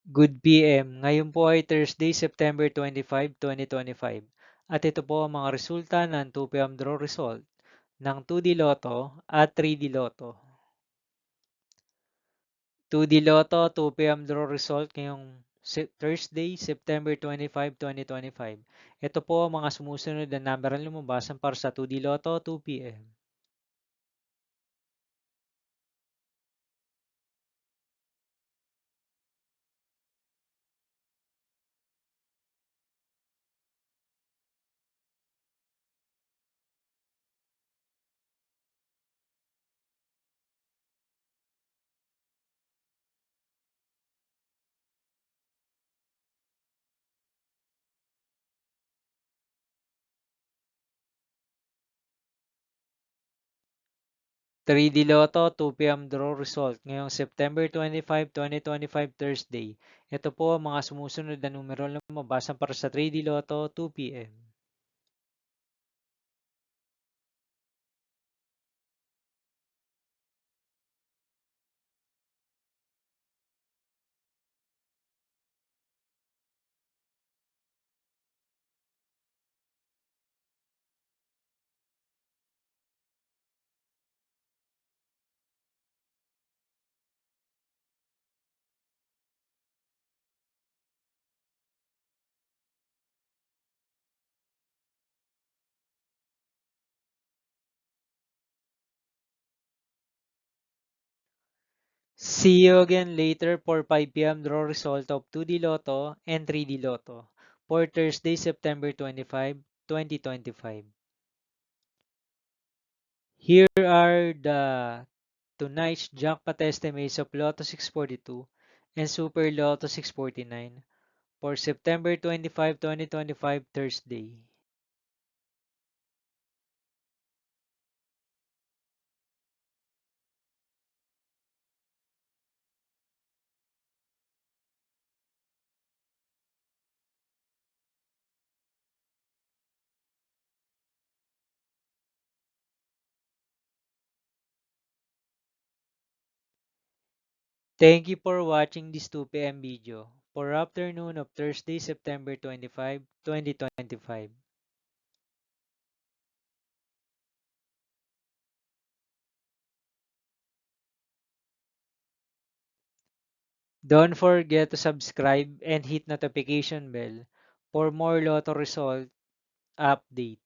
Good PM. Ngayon po ay Thursday, September 25, 2025. At ito po ang mga resulta ng 2 PM draw result ng 2D Lotto at 3D Lotto. 2D Lotto, 2 PM draw result ngayong Thursday, September 25, 2025. Ito po ang mga sumusunod na number ang lumabasan para sa 2D Lotto, 2 PM. 3D Lotto 2 PM draw result ngayong September 25, 2025 Thursday. Ito po ang mga sumusunod na numero na lumabasan para sa 3D Lotto 2 PM. See you again later for 5 PM draw result of 2D Lotto and 3D Lotto for Thursday, September 25, 2025. Here are the tonight's jackpot estimates of Lotto 642 and Super Lotto 649 for September 25, 2025 Thursday. Thank you for watching this 2 PM video for afternoon of Thursday, September 25, 2025. Don't forget to subscribe and hit notification bell for more Lotto result update.